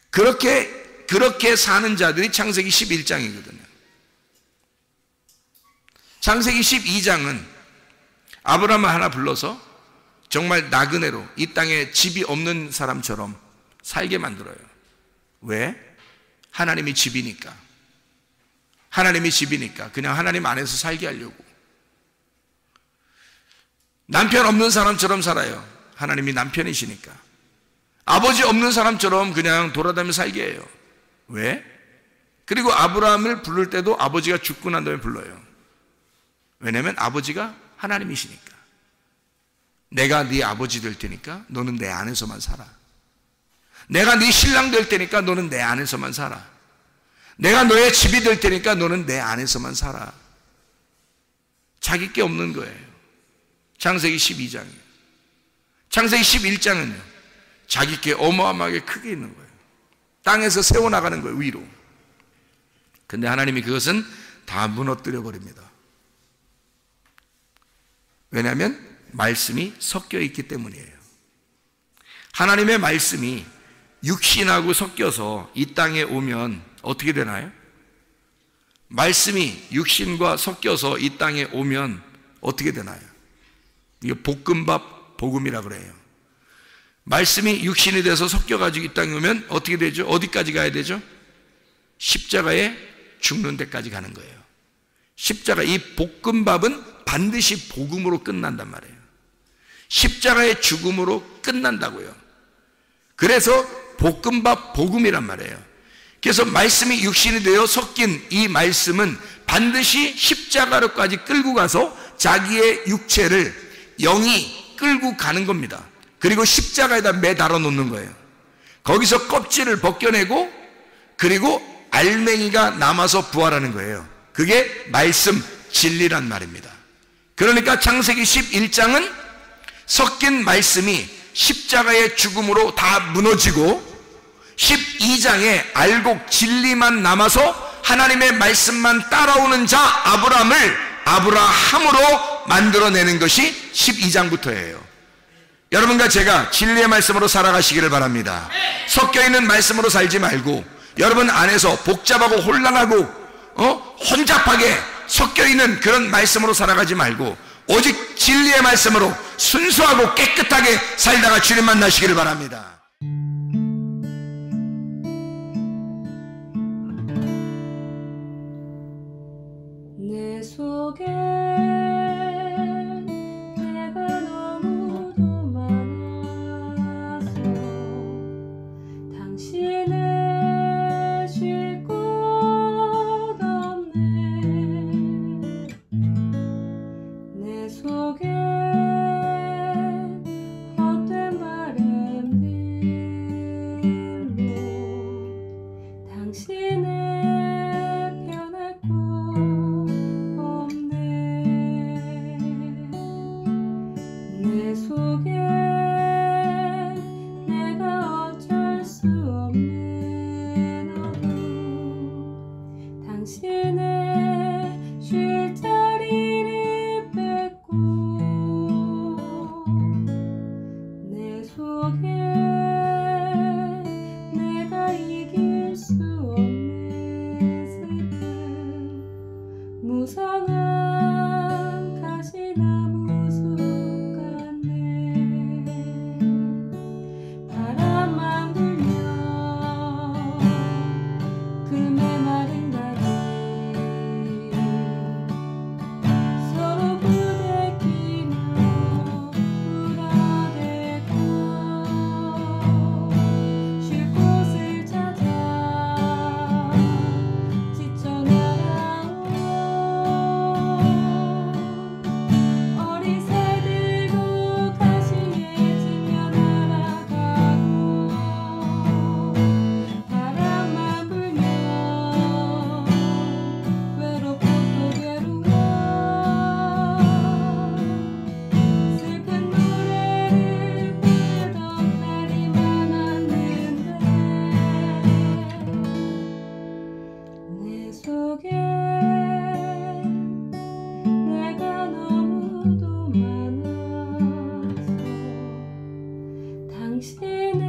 그렇게 그렇게 사는 자들이 창세기 11장이거든요. 창세기 12장은 아브라함을 하나 불러서 정말 나그네로 이 땅에 집이 없는 사람처럼 살게 만들어요. 왜? 하나님이 집이니까. 하나님이 집이니까 그냥 하나님 안에서 살게 하려고. 남편 없는 사람처럼 살아요. 하나님이 남편이시니까. 아버지 없는 사람처럼 그냥 돌아다니며 살게 해요. 왜? 그리고 아브라함을 부를 때도 아버지가 죽고 난 다음에 불러요. 왜냐하면 아버지가 하나님이시니까. 내가 네 아버지 될 테니까 너는 내 안에서만 살아. 내가 네 신랑 될 테니까 너는 내 안에서만 살아. 내가 너의 집이 될 테니까 너는 내 안에서만 살아. 자기 게 없는 거예요. 창세기 12장이에요. 창세기 11장은요, 자기 게 어마어마하게 크게 있는 거예요. 땅에서 세워나가는 거예요, 위로. 근데 하나님이 그것은 다 무너뜨려 버립니다. 왜냐하면 말씀이 섞여 있기 때문이에요. 하나님의 말씀이 육신하고 섞여서 이 땅에 오면 어떻게 되나요? 말씀이 육신과 섞여서 이 땅에 오면 어떻게 되나요? 이게 볶음밥 복음이라 그래요. 말씀이 육신이 돼서 섞여가지고 이 땅에 오면 어떻게 되죠? 어디까지 가야 되죠? 십자가에 죽는 데까지 가는 거예요. 십자가, 이 볶음밥은 반드시 복음으로 끝난단 말이에요. 십자가의 죽음으로 끝난다고요. 그래서 볶음밥 복음이란 말이에요. 그래서 말씀이 육신이 되어 섞인 이 말씀은 반드시 십자가로까지 끌고 가서 자기의 육체를 영이 끌고 가는 겁니다. 그리고 십자가에다 매달아 놓는 거예요. 거기서 껍질을 벗겨내고 그리고 알맹이가 남아서 부활하는 거예요. 그게 말씀, 진리란 말입니다. 그러니까 창세기 11장은 섞인 말씀이 십자가의 죽음으로 다 무너지고 12장에 알곡 진리만 남아서 하나님의 말씀만 따라오는 자 아브라함을 아브라함으로 만들어내는 것이 12장부터예요. 여러분과 제가 진리의 말씀으로 살아가시기를 바랍니다. 섞여있는 말씀으로 살지 말고 여러분 안에서 복잡하고 혼란하고 혼잡하게 섞여있는 그런 말씀으로 살아가지 말고 오직 진리의 말씀으로 순수하고 깨끗하게 살다가 주님 만나시기를 바랍니다. 내 속에 내가 너무도 많아서 당신을 쉴 곳 없네. 내 속에 헛된 바램들로 당신을 변할 곳 없네. 내 속에 내가 어쩔 수 없는 어둠 당신의 쉴 자리를 뺏고 내 속에 내가 이길 수 없는 슬픔 무성한 가시나무 숲 같네. 바람만 불면 그 메마른 다리 서로 부대끼며 울어대고 쉴 곳을 찾아 지쳐 날아온 어린 새 들고 가시에 지며 날아가고 바람만 불면 외롭고 또 괴로워 슬픈 노래를 부르던 날이 많았는데 내 속에 내가 너무도 많아서 당신을